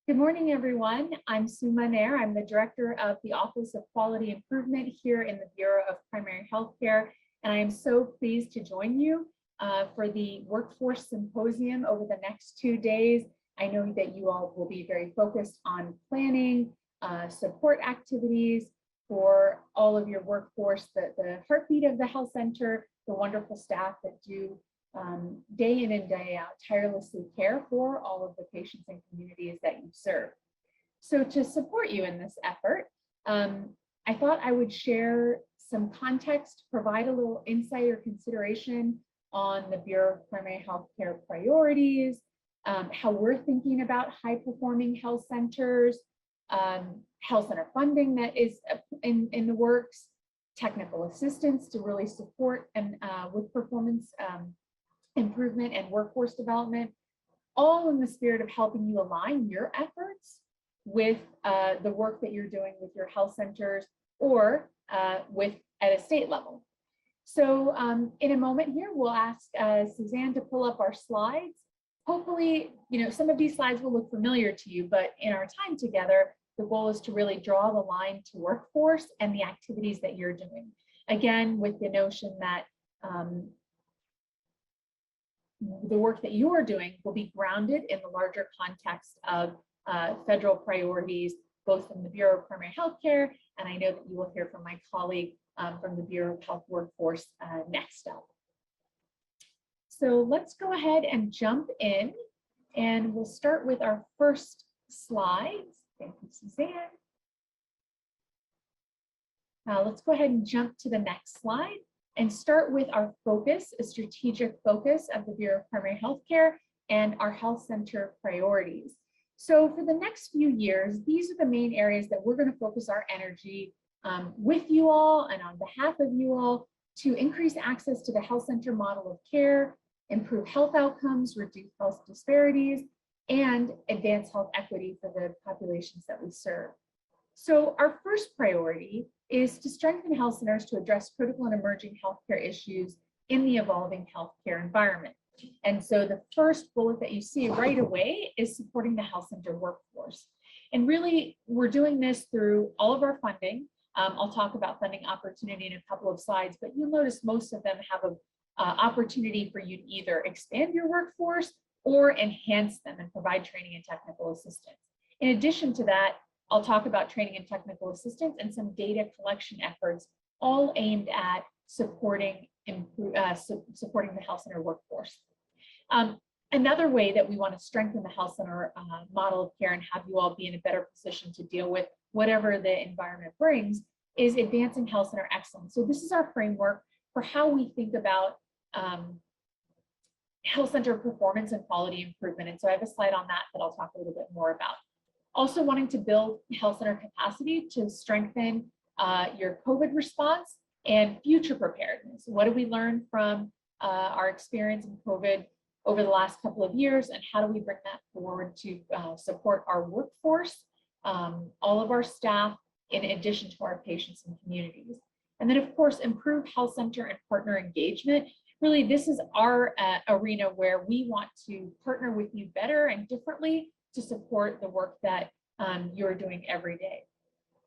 Good morning, everyone. I'm Suma Nair. I'm the Director of the Office of Quality Improvement here in the Bureau of Primary Healthcare, and I am so pleased to join you for the Workforce Symposium over the next 2 days. I know that you all will be very focused on planning, support activities for all of your workforce, the heartbeat of the health center, the wonderful staff that do day in and day out tirelessly care for all of the patients and communities that you serve. So to support you in this effort, I thought I would share some context, provide a little insight or consideration on the Bureau of Primary Healthcare priorities, how we're thinking about high-performing health centers, health center funding that is in the works, technical assistance to really support and with performance improvement and workforce development, all in the spirit of helping you align your efforts with the work that you're doing with your health centers or at a state level. So in a moment here, we'll ask Suzanne to pull up our slides. Hopefully, some of these slides will look familiar to you, but in our time together, the goal is to really draw the line to workforce and the activities that you're doing. Again, with the notion that the work that you are doing will be grounded in the larger context of federal priorities, both from the Bureau of Primary Healthcare, and I know that you will hear from my colleague from the Bureau of Health Workforce next up. So let's go ahead and jump in, and we'll start with our first slides. Thank you, Suzanne. Let's go ahead and jump to the next slide and start with our focus, a strategic focus of the Bureau of Primary Healthcare and our health center priorities. So for the next few years, these are the main areas that we're going to focus our energy with you all and on behalf of you all to increase access to the health center model of care, improve health outcomes, reduce health disparities, and advance health equity for the populations that we serve. So our first priority is to strengthen health centers to address critical and emerging healthcare issues in the evolving healthcare environment. And so the first bullet that you see right away is supporting the health center workforce. And really, we're doing this through all of our funding. I'll talk about funding opportunity in a couple of slides, but you'll notice most of them have an opportunity for you to either expand your workforce or enhance them and provide training and technical assistance. In addition to that, I'll talk about training and technical assistance and some data collection efforts, all aimed at supporting the health center workforce. Another way that we want to strengthen the health center model of care and have you all be in a better position to deal with whatever the environment brings is advancing health center excellence. So this is our framework for how we think about health center performance and quality improvement. And so I have a slide on that I'll talk a little bit more about. Also wanting to build health center capacity to strengthen your COVID response and future preparedness. What do we learn from our experience in COVID over the last couple of years, and how do we bring that forward to support our workforce, all of our staff, in addition to our patients and communities. And then of course, improve health center and partner engagement. Really, this is our arena where we want to partner with you better and differently to support the work that you're doing every day.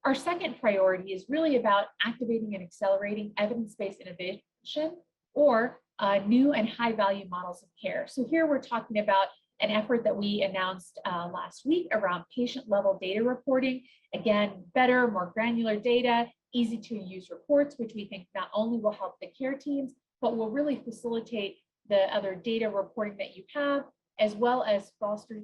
Our second priority is really about activating and accelerating evidence-based innovation or new and high-value models of care. So here we're talking about an effort that we announced last week around patient-level data reporting. Again, better, more granular data, easy-to-use reports, which we think not only will help the care teams, but will really facilitate the other data reporting that you have, as well as foster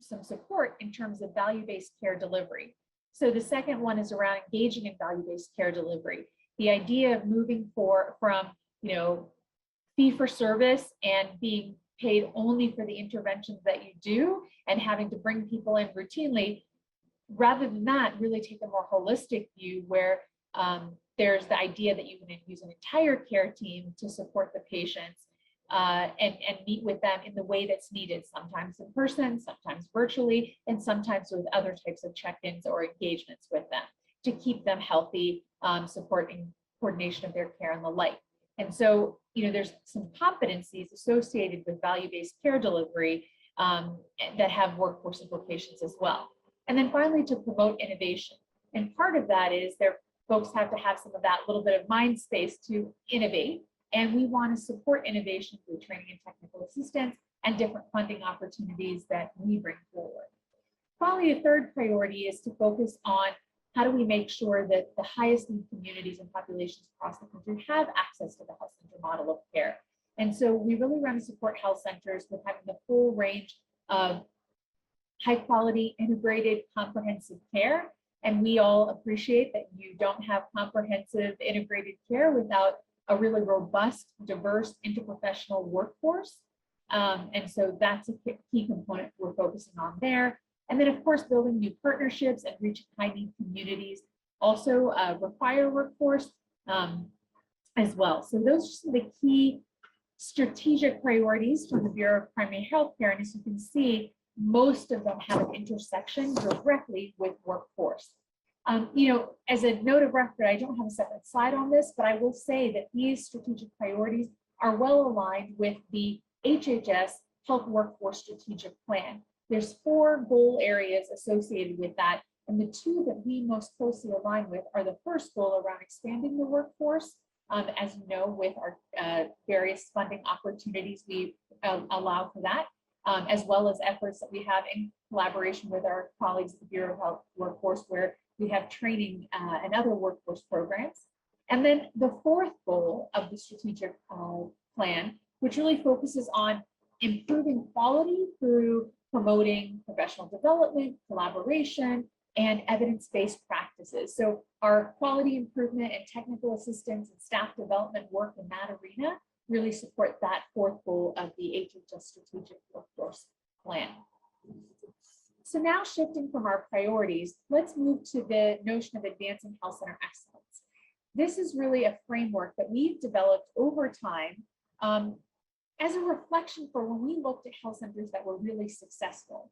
some support in terms of value-based care delivery. So the second one is around engaging in value-based care delivery. The idea of moving from fee for service and being paid only for the interventions that you do and having to bring people in routinely, rather than that, really take a more holistic view where there's the idea that you can use an entire care team to support the patients and meet with them in the way that's needed, sometimes in person, sometimes virtually, and sometimes with other types of check-ins or engagements with them to keep them healthy, supporting coordination of their care and the like. And so, there's some competencies associated with value-based care delivery that have workforce implications as well. And then finally, to promote innovation. And part of that is folks have to have some of that little bit of mind space to innovate. And we want to support innovation through training and technical assistance and different funding opportunities that we bring forward. Probably a third priority is to focus on how do we make sure that the highest need communities and populations across the country have access to the health center model of care. And so we really want to support health centers with having the full range of high quality, integrated, comprehensive care. And we all appreciate that you don't have comprehensive integrated care without a really robust, diverse, interprofessional workforce. And so that's a key component we're focusing on there. And then, of course, building new partnerships and reaching high-need communities also require workforce as well. So those are some of the key strategic priorities from the Bureau of Primary Health Care. And as you can see, most of them have an intersection directly with workforce. As a note of record, I don't have a separate slide on this, but I will say that these strategic priorities are well aligned with the HHS Health Workforce Strategic Plan. There's 4 goal areas associated with that. And the 2 that we most closely align with are the first goal around expanding the workforce. As you know, with our various funding opportunities, we allow for that, as well as efforts that we have in collaboration with our colleagues at the Bureau of Health Workforce, where we have training and other workforce programs. And then the 4th goal of the strategic plan, which really focuses on improving quality through promoting professional development, collaboration, and evidence-based practices. So our quality improvement and technical assistance and staff development work in that arena really support that 4th goal of the HHS Strategic Workforce Plan. So now shifting from our priorities, let's move to the notion of advancing health center excellence. This is really a framework that we've developed over time as a reflection for when we looked at health centers that were really successful.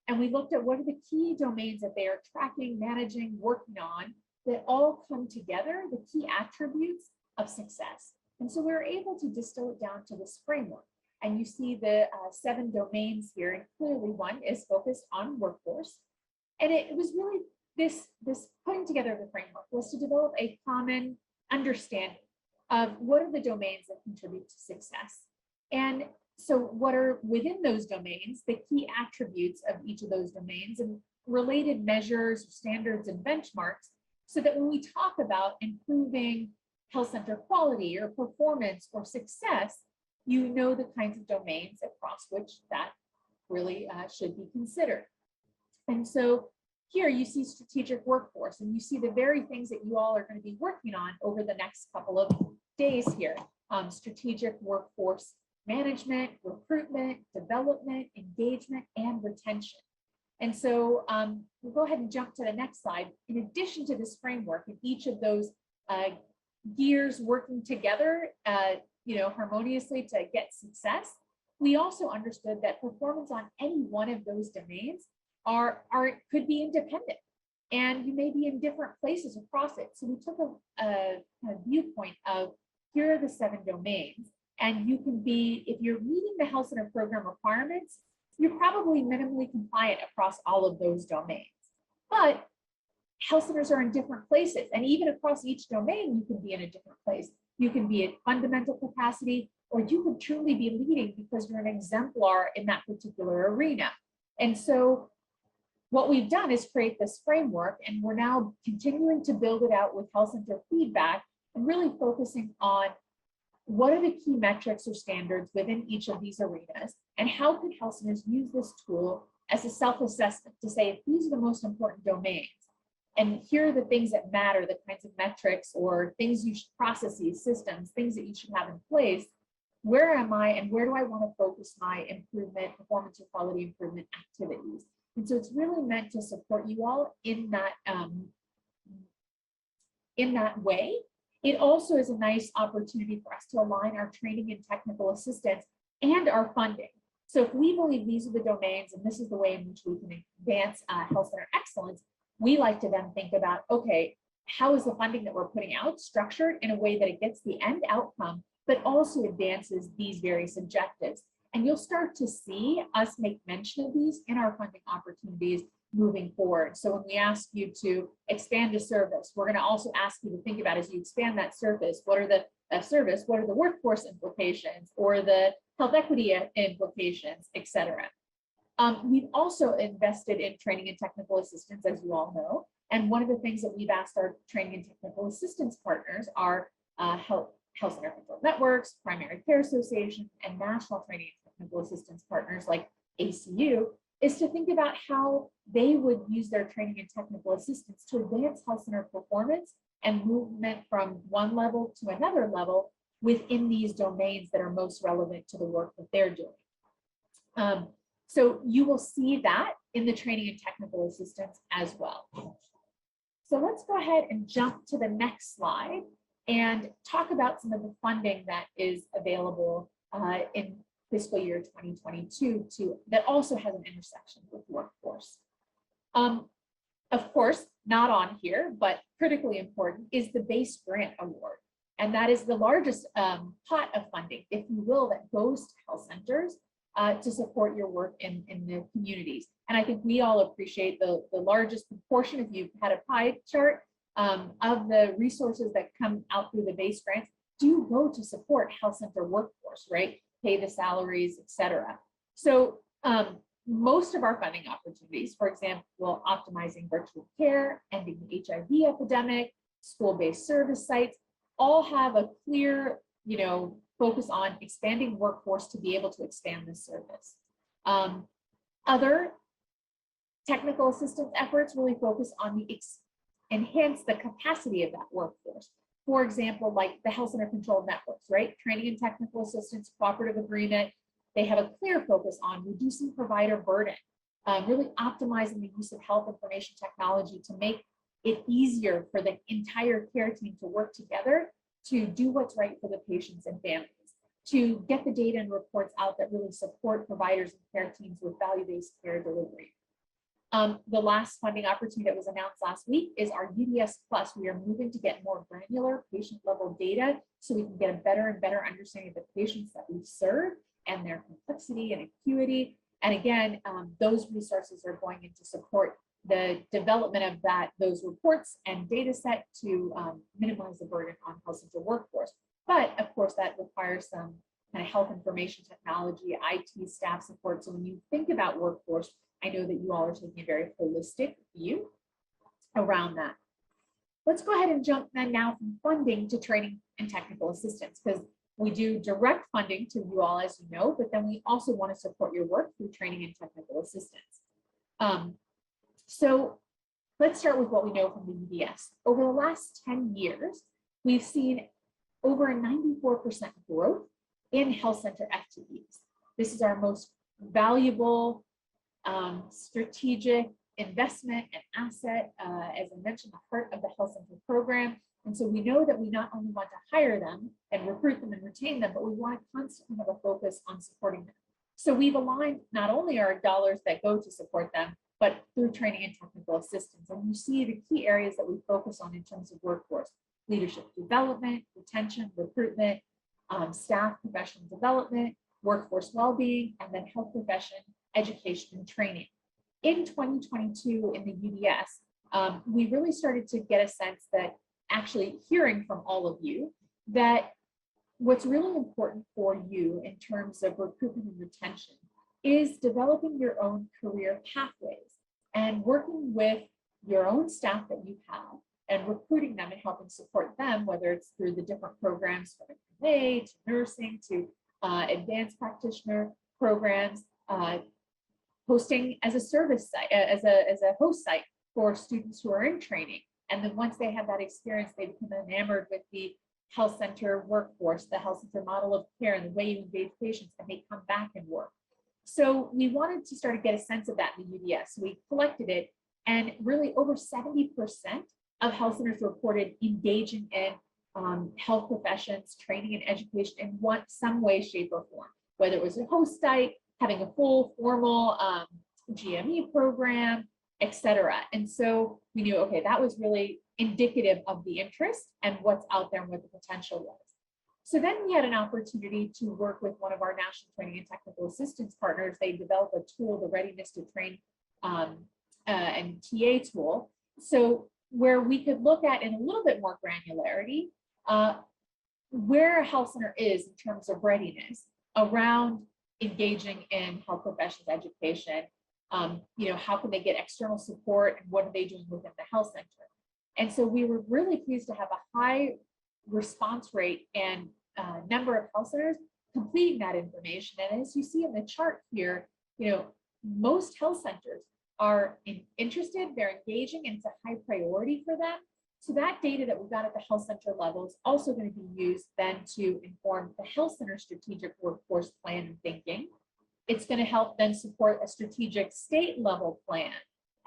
And we looked at what are the key domains that they are tracking, managing, working on that all come together, the key attributes of success. And so we were able to distill it down to this framework. And you see the 7 domains here, and clearly one is focused on workforce. And it was really this putting together the framework was to develop a common understanding of what are the domains that contribute to success. And so what are within those domains, the key attributes of each of those domains and related measures, standards, and benchmarks, so that when we talk about improving health center quality or performance or success, you know the kinds of domains across which that really should be considered. And so here you see strategic workforce, and you see the very things that you all are going to be working on over the next couple of days here. Strategic workforce management, recruitment, development, engagement, and retention. And so we'll go ahead and jump to the next slide. In addition to this framework, and each of those gears working together harmoniously to get success, we also understood that performance on any one of those domains could be independent, and you may be in different places across it. So we took a viewpoint of here are the 7 domains, and you can be, if you're meeting the health center program requirements, you're probably minimally compliant across all of those domains. But health centers are in different places, and even across each domain, you can be in a different place. You can be at fundamental capacity, or you could truly be leading because you're an exemplar in that particular arena. And so what we've done is create this framework, and we're now continuing to build it out with health center feedback and really focusing on what are the key metrics or standards within each of these arenas, and how could health centers use this tool as a self-assessment to say, if these are the most important domains, and here are the things that matter, the kinds of metrics or things you should, processes, systems, things that you should have in place, where am I and where do I want to focus my improvement, performance or quality improvement activities? And so it's really meant to support you all in that way. It also is a nice opportunity for us to align our training and technical assistance and our funding. So if we believe these are the domains and this is the way in which we can advance health center excellence, we like to then think about, okay, how is the funding that we're putting out structured in a way that it gets the end outcome, but also advances these various objectives? And you'll start to see us make mention of these in our funding opportunities moving forward. So when we ask you to expand a service, we're going to also ask you to think about, as you expand that service, what are the workforce implications or the health equity implications, et cetera. We've also invested in training and technical assistance, as you all know. And one of the things that we've asked our training and technical assistance partners are health center control networks, primary care associations, and national training and technical assistance partners like ACU, is to think about how they would use their training and technical assistance to advance health center performance and movement from one level to another level within these domains that are most relevant to the work that they're doing. So you will see that in the training and technical assistance as well. So let's go ahead and jump to the next slide and talk about some of the funding that is available in fiscal year 2022 that also has an intersection with workforce. Of course, not on here, but critically important is the BASE grant award. And that is the largest pot of funding, if you will, that goes to health centers to support your work in the communities. And I think we all appreciate the largest proportion, if you've had a pie chart of the resources that come out through the BASE grants, do go to support health center workforce, right? Pay the salaries, et cetera. So most of our funding opportunities, for example, optimizing virtual care, ending the HIV epidemic, school-based service sites, all have a clear, focus on expanding workforce to be able to expand this service. Other technical assistance efforts really focus on enhance the capacity of that workforce. For example, like the health center control networks, right? Training and technical assistance, cooperative agreement, they have a clear focus on reducing provider burden, really optimizing the use of health information technology to make it easier for the entire care team to work together to do what's right for the patients and families, to get the data and reports out that really support providers and care teams with value-based care delivery. The last funding opportunity that was announced last week is our UDS Plus. We are moving to get more granular patient level data so we can get a better and better understanding of the patients that we serve and their complexity and acuity. And again, those resources are going in to support the development of those reports and data set to minimize the burden on health center workforce. But of course, that requires some kind of health information technology, IT staff support. So when you think about workforce, I know that you all are taking a very holistic view around that. Let's go ahead and jump then now from funding to training and technical assistance, because we do direct funding to you all, as you know, but then we also want to support your work through training and technical assistance. So let's start with what we know from the UDS. Over the last 10 years, we've seen over a 94% growth in health center FTEs. This is our most valuable strategic investment and asset, as I mentioned, the heart of the health center program. And so we know that we not only want to hire them and recruit them and retain them, but we want to constantly have a focus on supporting them. So we've aligned not only our dollars that go to support them, but through training and technical assistance. And you see the key areas that we focus on in terms of workforce: leadership development, retention, recruitment, staff professional development, workforce well-being, and then health profession education and training. In 2022 in the UDS, we really started to get a sense that, actually hearing from all of you, that what's really important for you in terms of recruitment and retention is developing your own career pathways and working with your own staff that you have and recruiting them and helping support them, whether it's through the different programs from MA to nursing to advanced practitioner programs, hosting as a service site, as a host site for students who are in training. And then once they have that experience, they become enamored with the health center workforce, the health center model of care, and the way you engage patients, and they come back and work. So we wanted to start to get a sense of that in the UDS. We collected it, and really over 70% of health centers reported engaging in health professions, training and education in some way, shape, or form, whether it was a host site, having a full formal GME program, et cetera. And so we knew, okay, that was really indicative of the interest and what's out there and what the potential was. So then we had an opportunity to work with one of our national training and technical assistance partners. They developed a tool, the Readiness to Train and TA tool. So where we could look at in a little bit more granularity, where a health center is in terms of readiness around engaging in health professions education. How can they get external support and what are they doing within the health center? And so we were really pleased to have a high response rate and number of health centers completing that information. And as you see in the chart here, most health centers are interested, they're engaging, and it's a high priority for them. So that data that we got at the health center level is also going to be used then to inform the health center strategic workforce plan and thinking. It's going to help then support a strategic state level plan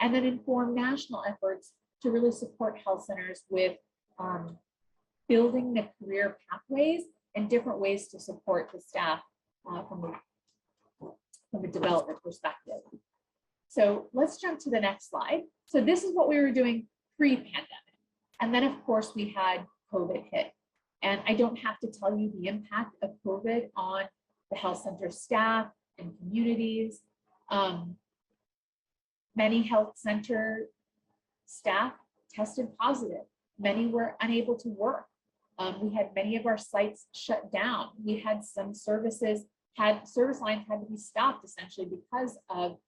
and then inform national efforts to really support health centers with building the career pathways and different ways to support the staff from a development perspective. So let's jump to the next slide. So this is what we were doing pre-pandemic. And then of course we had COVID hit. And I don't have to tell you the impact of COVID on the health center staff and communities. Many health center staff tested positive. Many were unable to work. We had many of our sites shut down. We had some service lines had to be stopped essentially because of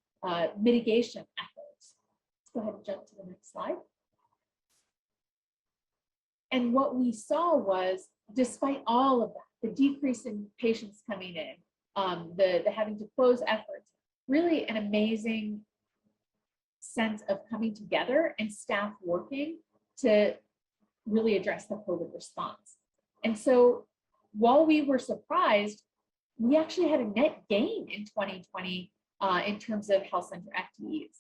mitigation efforts. Let's go ahead and jump to the next slide. And what we saw was, despite all of that, the decrease in patients coming in, the having to close efforts, really an amazing sense of coming together and staff working to really address the COVID response. And so while we were surprised, we actually had a net gain in 2020 in terms of health center FTEs,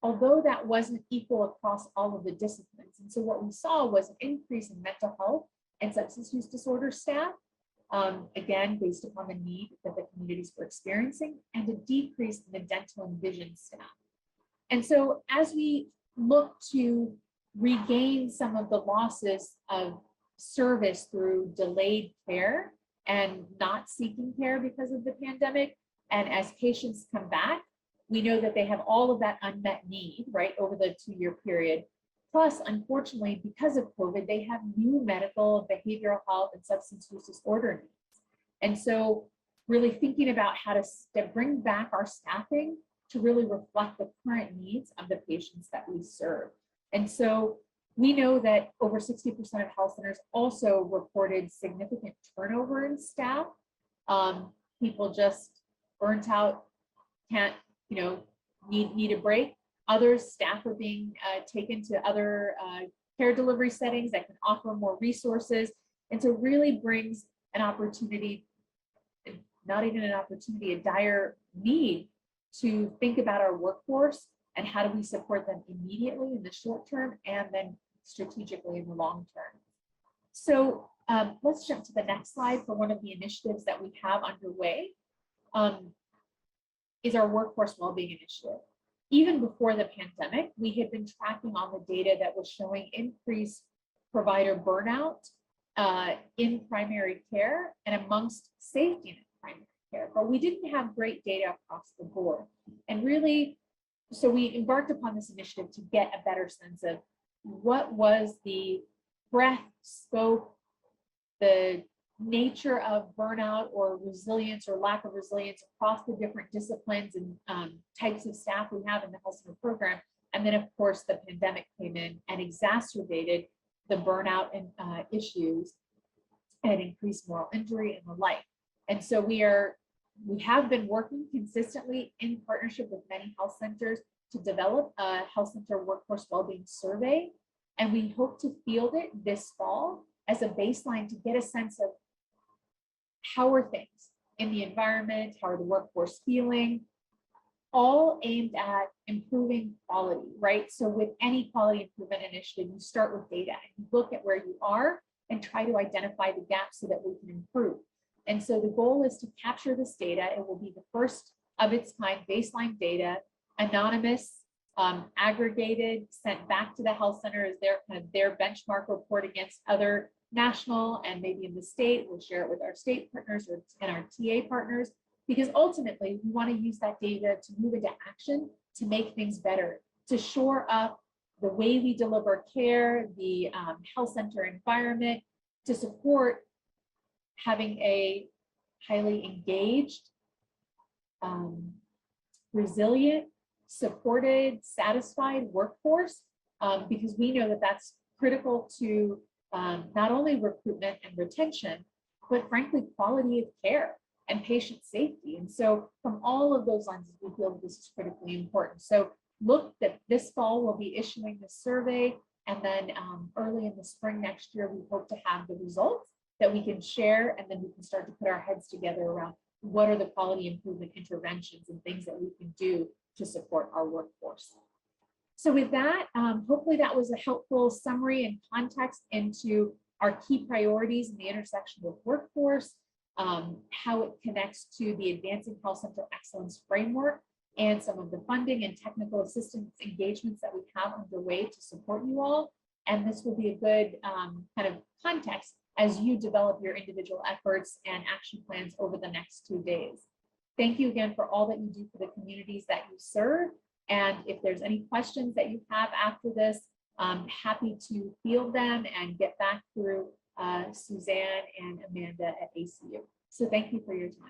although that wasn't equal across all of the disciplines. And so what we saw was an increase in mental health and substance use disorder staff, again, based upon the need that the communities were experiencing, and a decrease in the dental and vision staff. And so as we look to regain some of the losses of service through delayed care and not seeking care because of the pandemic, and as patients come back, we know that they have all of that unmet need, right, over the 2-year period. Plus, unfortunately, because of COVID, they have new medical, behavioral health, and substance use disorder needs. And so really thinking about how to bring back our staffing to really reflect the current needs of the patients that we serve. And so we know that over 60% of health centers also reported significant turnover in staff. People just burnt out, can't, need a break. Others, staff are being taken to other care delivery settings that can offer more resources. And so really brings an opportunity, not even an opportunity, a dire need to think about our workforce and how do we support them immediately in the short term and then strategically in the long term. So let's jump to the next slide for one of the initiatives that we have underway. Is our workforce wellbeing initiative. Even before the pandemic, we had been tracking on the data that was showing increased provider burnout in primary care and amongst safety net primary care, but we didn't have great data across the board. And really, so we embarked upon this initiative to get a better sense of what was the breadth, scope, the nature of burnout or resilience or lack of resilience across the different disciplines and types of staff we have in the health center program. And then of course the pandemic came in and exacerbated the burnout and issues and increased moral injury and the like. And so we have been working consistently in partnership with many health centers to develop a health center workforce wellbeing survey. And we hope to field it this fall as a baseline to get a sense of how are things in the environment, how are the workforce feeling, all aimed at improving quality, right? So with any quality improvement initiative, you start with data and you look at where you are and try to identify the gaps so that we can improve. And so the goal is to capture this data. It will be the first of its kind baseline data, anonymous, aggregated, sent back to the health center as their kind of their benchmark report against other national and maybe in the state. We'll share it with our state partners and our TA partners, because ultimately we want to use that data to move into action, to make things better, to shore up the way we deliver care, the health center environment, to support having a highly engaged, resilient, supported, satisfied workforce, because we know that that's critical to not only recruitment and retention, but frankly, quality of care and patient safety. And so from all of those lenses, we feel that this is critically important. So look that this fall we'll be issuing this survey, and then early in the spring next year, we hope to have the results that we can share, and then we can start to put our heads together around what are the quality improvement interventions and things that we can do to support our workforce. So with that, hopefully that was a helpful summary and context into our key priorities in the intersection of workforce, how it connects to the Advancing Health Center Excellence Framework, and some of the funding and technical assistance engagements that we have underway to support you all. And this will be a good kind of context as you develop your individual efforts and action plans over the next 2 days. Thank you again for all that you do for the communities that you serve. And if there's any questions that you have after this, I'm happy to field them and get back through Suzanne and Amanda at ACU. So thank you for your time.